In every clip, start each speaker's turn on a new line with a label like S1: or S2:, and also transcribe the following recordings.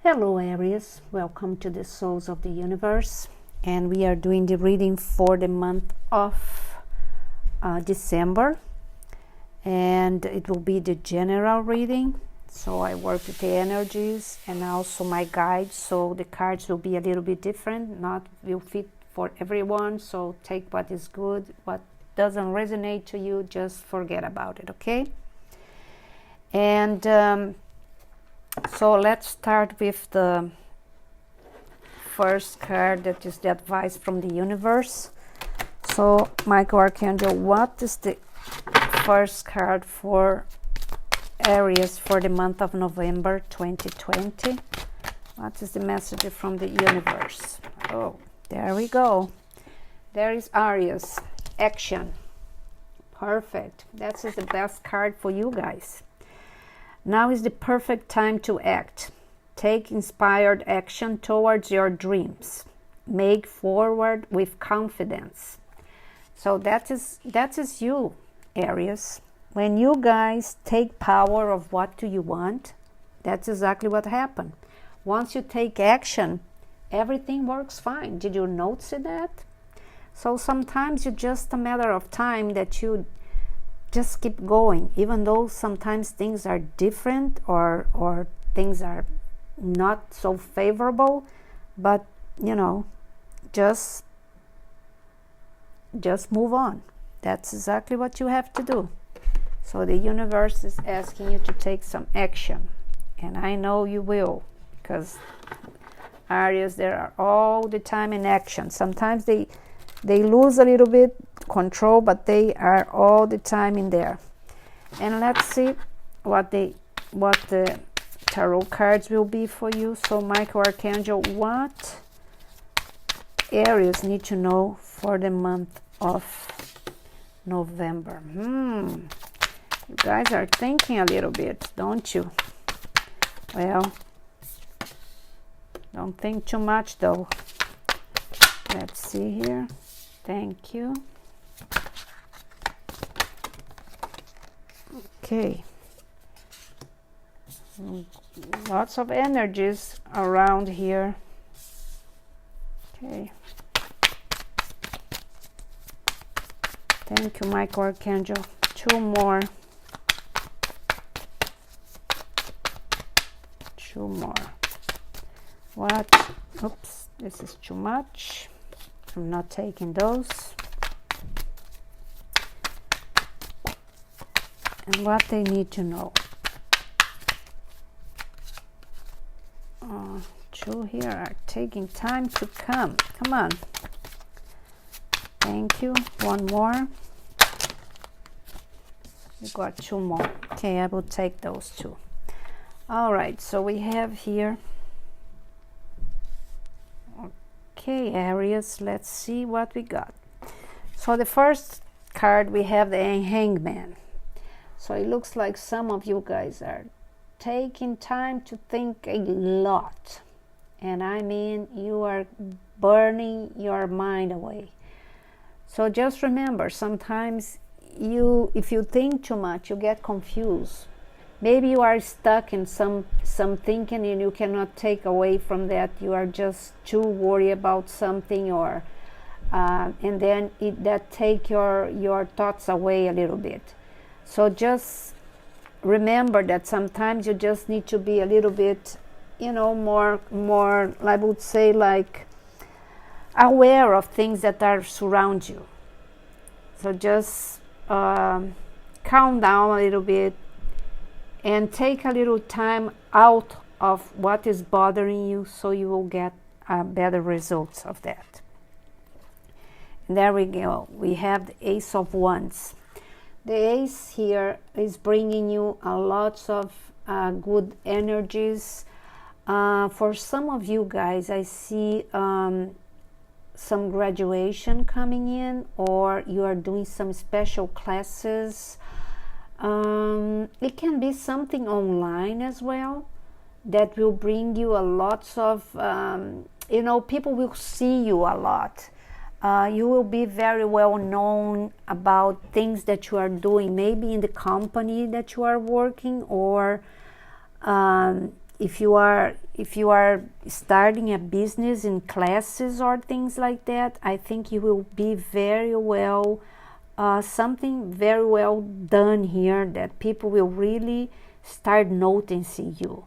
S1: Hello Aries, welcome to the Souls of the Universe, and we are doing the reading for the month of December, and it will be the general reading. So I work with the energies and also my guides, so the cards will be a little bit different, not will fit for everyone, so take what is good, what doesn't resonate to you, just forget about it, okay? And so let's start with the first card, that is the advice from the universe. So Michael Archangel, what is the first card for Aries for the month of November 2020? What is the message from the universe? Oh, there we go. There is Aries, action. Perfect. That is the best card for you guys. Now is the perfect time to act. Take inspired action towards your dreams. Make forward with confidence. So that is you, Aries. When you guys take power of what do you want, that's exactly what happened. Once you take action, everything works fine. Did you notice that? So sometimes it's just a matter of time that you just keep going, even though sometimes things are different or things are not so favorable, but you know, just move on. That's exactly what you have to do. So the universe is asking you to take some action, and I know you will, because Aries, they are all the time in action. Sometimes they lose a little bit control, but they are all the time in there. And let's see what the tarot cards will be for you. So Michael Archangel, what Aries need to know for the month of November? You guys are thinking a little bit, don't you? Well, don't think too much though. Let's see here. Thank you. Okay. Lots of energies around here. Okay. Thank you, Michael Archangel. Two more. What? Oops, this is too much. I'm not taking those. And what they need to know. Two here are taking time to come. Come on. Thank you. One more. We got two more. Okay, I will take those two. All right, so we have here. Okay, Aries, let's see what we got. So the first card, we have the Hangman. So it looks like some of you guys are taking time to think a lot. And I mean, you are burning your mind away. So just remember, sometimes if you think too much, you get confused. Maybe you are stuck in some thinking and you cannot take away from that. You are just too worried about something, or and then that take your thoughts away a little bit. So just remember that sometimes you just need to be a little bit, more, I would say, like aware of things that are surround you. So just calm down a little bit and take a little time out of what is bothering you, so you will get better results of that. And there we go. We have the Ace of Wands. The Ace here is bringing you a lots of good energies. For some of you guys, I see some graduation coming in, or you are doing some special classes. It can be something online as well that will bring you a lots of, people will see you a lot. You will be very well known about things that you are doing, maybe in the company that you are working, or if you are if you are starting a business in classes or things like that, I think you will be very well, something very well done here, that people will really start noticing you.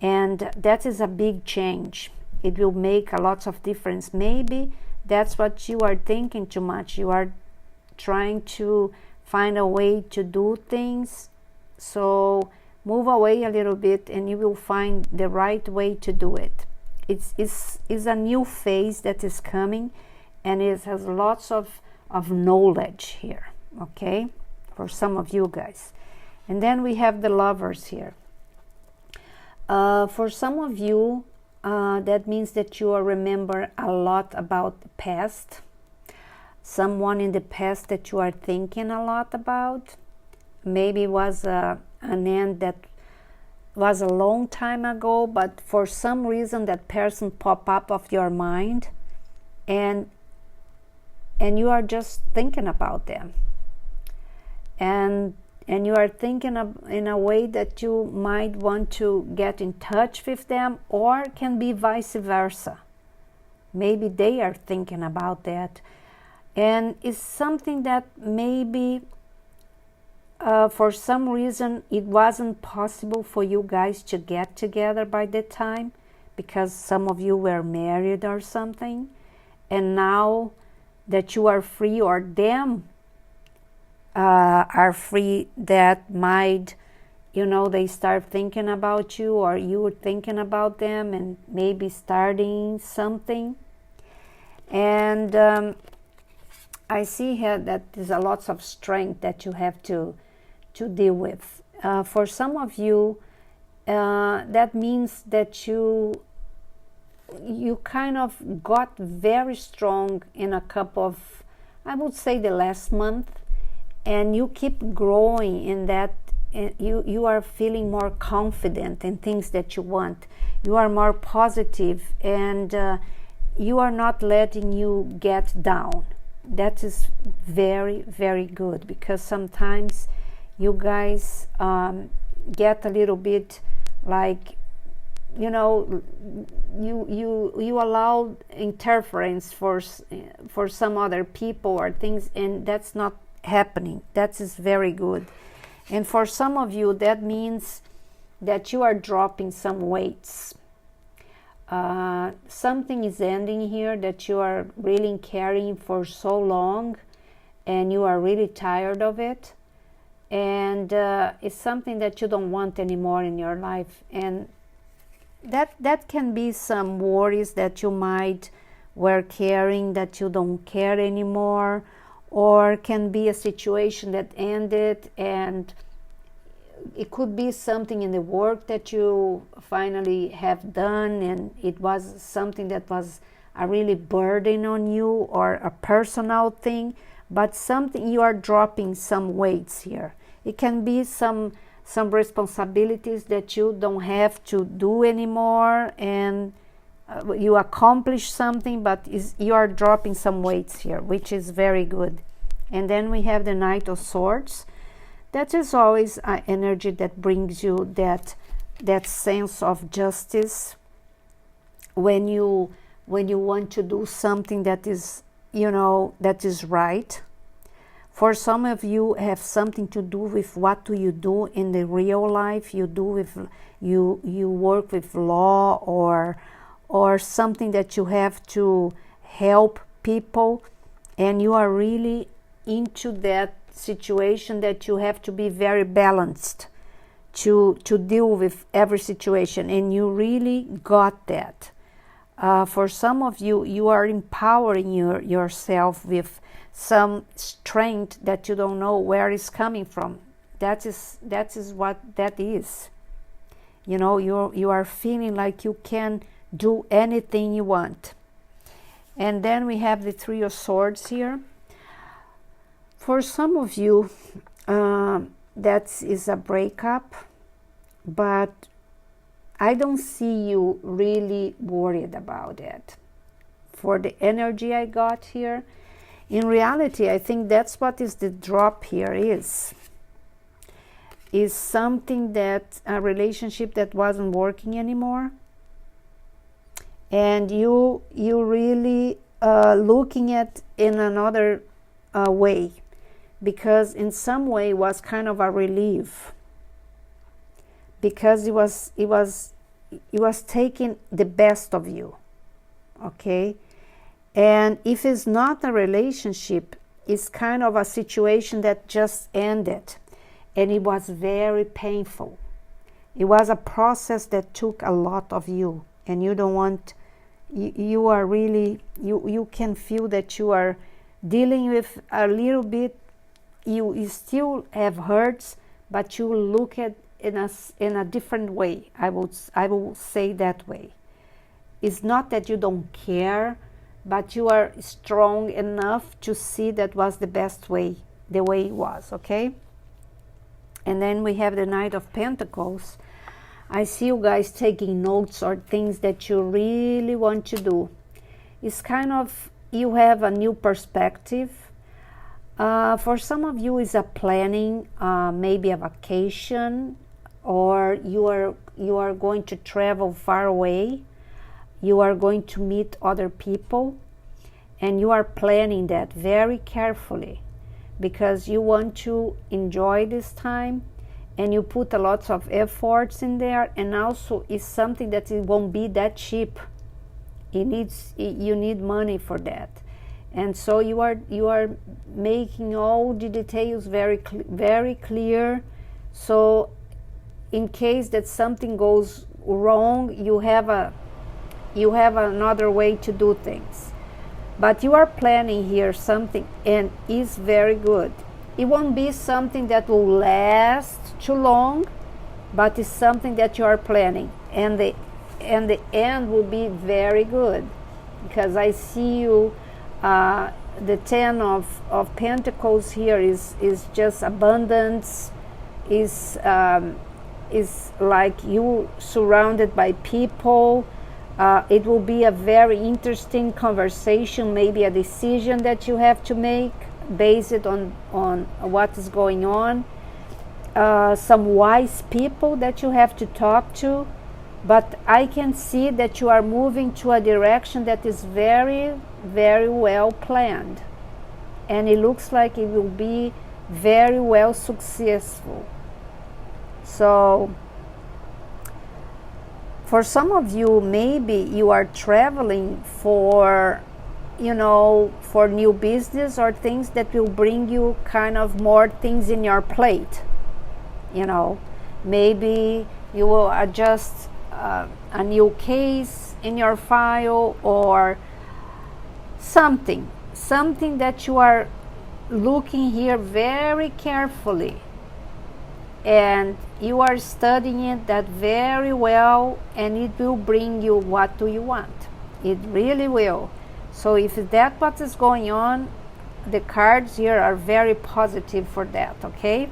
S1: And that is a big change. It will make a lot of difference. Maybe that's what you are thinking too much. You are trying to find a way to do things. So move away a little bit and you will find the right way to do it. It's a new phase that is coming, and it has lots of knowledge here, okay, for some of you guys. And then we have the Lovers here. For some of you, that means that you remember a lot about the past. Someone in the past that you are thinking a lot about. Maybe it was an end that was a long time ago, but for some reason that person popped up of your mind, and you are just thinking about them. And you are thinking of, in a way that you might want to get in touch with them, or can be vice versa. Maybe they are thinking about that. And it's something that maybe for some reason it wasn't possible for you guys to get together by that time, because some of you were married or something. And now that you are free, or them are free, that might, they start thinking about you, or you were thinking about them, and maybe starting something. And I see here that there's a lot of strength that you have to deal with. For some of you, that means that you kind of got very strong in a couple of, I would say, the last month. And you keep growing in that. You are feeling more confident in things that you want. You are more positive, and you are not letting you get down. That is very, very good, because sometimes you guys get a little bit like, you allow interference for some other people or things, and that's not happening. That is very good. And for some of you, that means that you are dropping some weights. Something is ending here that you are really carrying for so long, and you are really tired of it, and it's something that you don't want anymore in your life. And that can be some worries that you might were carrying that you don't care anymore, or can be a situation that ended, and it could be something in the work that you finally have done, and it was something that was a really burden on you, or a personal thing, but something you are dropping some weights here. It can be some responsibilities that you don't have to do anymore, and you accomplish something, but you are dropping some weights here, which is very good. And then we have the Knight of Swords. That is always an energy that brings you that sense of justice when you want to do something that is, that is right. For some of you, have something to do with what do you do in the real life. You work with law, or something that you have to help people, and you are really into that situation that you have to be very balanced to deal with every situation, and you really got that. For some of you, you are empowering yourself with some strength that you don't know where it's coming from. That is what that is. You are feeling like you can do anything you want. And then we have the Three of Swords here. For some of you, that is a breakup, but I don't see you really worried about it. For the energy I got here, in reality, I think that's what is the drop here is something that, a relationship that wasn't working anymore, and you really looking at in another way, because in some way it was kind of a relief, because it was taking the best of you, okay? And if it's not a relationship, it's kind of a situation that just ended, and it was very painful. It was a process that took a lot of you, and you don't want, you are really, you can feel that you are dealing with a little bit, you still have hurts, but you look at in a different way. I will say that way. It's not that you don't care, but you are strong enough to see that was the best way, the way it was, okay? And then we have the Knight of Pentacles. I see you guys taking notes or things that you really want to do. It's kind of, you have a new perspective. For some of you, it's a planning, maybe a vacation, or you are going to travel far away. You are going to meet other people, and you are planning that very carefully because you want to enjoy this time, and you put a lot of efforts in there, and also it's something that it won't be that cheap. You need money for that, and so you are making all the details very clear, so in case that something goes wrong, you have another way to do things. But you are planning here something, and it's very good. It won't be something that will last too long, but it's something that you are planning, and the end will be very good, because I see you, the Ten of Pentacles here is just abundance, is like you surrounded by people. It will be a very interesting conversation, maybe a decision that you have to make based on what is going on. Some wise people that you have to talk to, but I can see that you are moving to a direction that is very, very well planned, and it looks like it will be very well successful. So for some of you, maybe you are traveling for new business or things that will bring you kind of more things in your plate. Maybe you will adjust a new case in your file, or something that you are looking here very carefully, and you are studying it that very well, and it will bring you what do you want. It really will. So if that's what is going on, the cards here are very positive for that, okay?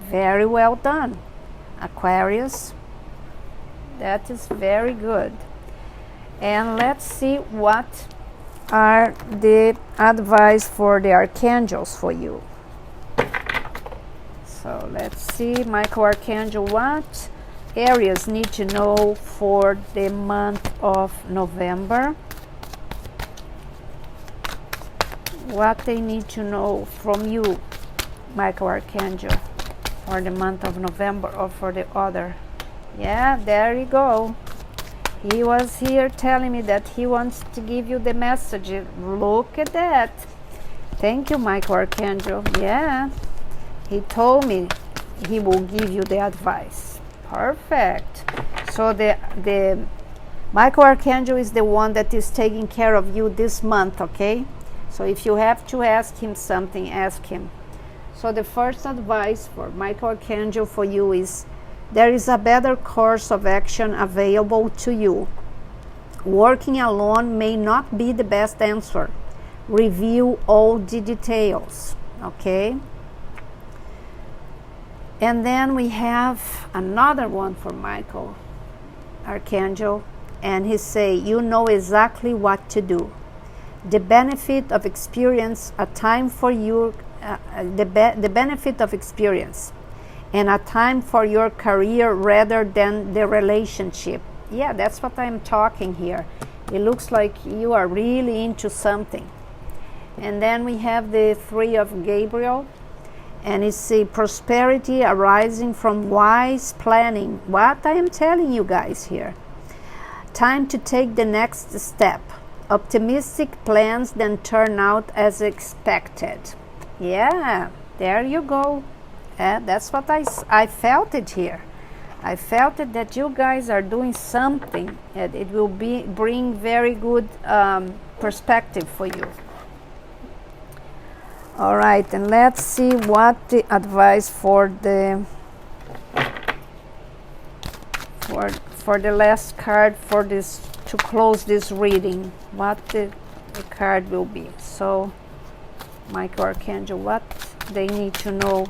S1: Very well done, Aquarius. That is very good. And let's see what are the advice for the archangels for you. So let's see, Michael Archangel, what Aries need to know for the month of November. What they need to know from you, Michael Archangel, for the month of November, or for the other. Yeah, there you go. He was here telling me that he wants to give you the message. Look at that. Thank you, Michael Archangel. Yeah, he told me he will give you the advice. Perfect. So the Michael Archangel is the one that is taking care of you this month, okay? So if you have to ask him something, ask him. So the first advice for Michael Archangel for you is, there is a better course of action available to you. Working alone may not be the best answer. Review all the details, okay? And then we have another one for Michael Archangel, and he say, you know exactly what to do. The benefit of experience, a time for your the benefit of experience, and a time for your career rather than the relationship. Yeah, that's what I'm talking here. It looks like you are really into something. And then we have the Three of Gabriel, and it's a prosperity arising from wise planning. What I am telling you guys here. Time to take the next step. Optimistic plans then turn out as expected. Yeah, there you go. That's what I felt it here. I felt it that you guys are doing something. It will bring very good perspective for you. All right, and let's see what the advice for the last card for this, to close this reading, what the card will be. So Michael Archangel, what they need to know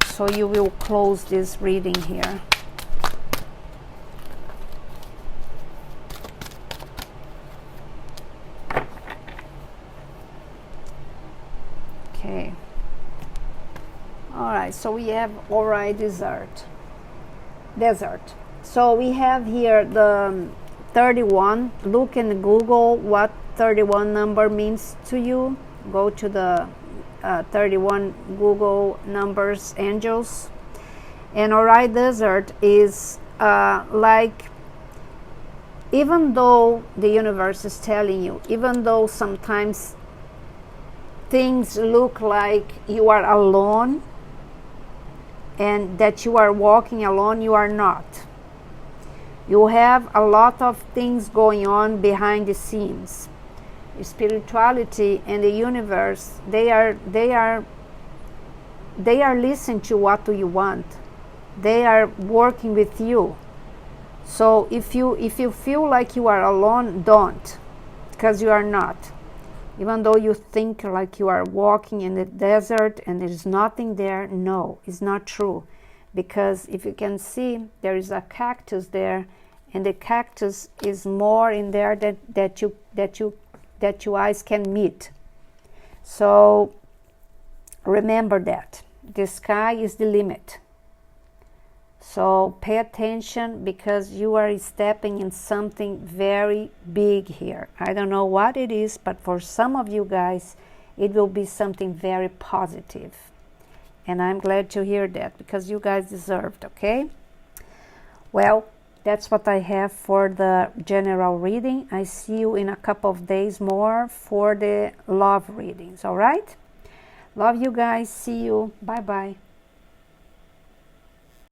S1: so you will close this reading here. Okay. All right, so we have desert. So we have here the 31. Look in Google what 31 number means to you. Go to the 31 Google numbers, angels. And Aries desert is like, even though the universe is telling you, even though sometimes things look like you are alone and that you are walking alone, you are not. You have a lot of things going on behind the scenes. Spirituality and the universe, they are listening to what do you want. They are working with you. So if you feel like you are alone, don't, because you are not. Even though you think like you are walking in the desert and there is nothing there, no, it's not true. Because if you can see, there is a cactus there, and the cactus is more in there that your eyes can meet. So remember that the sky is the limit. So pay attention, because you are stepping in something very big here. I don't know what it is, but for some of you guys, it will be something very positive. And I'm glad to hear that, because you guys deserved, okay? Well, that's what I have for the general reading. I see you in a couple of days more for the love readings, all right? Love you guys. See you. Bye-bye.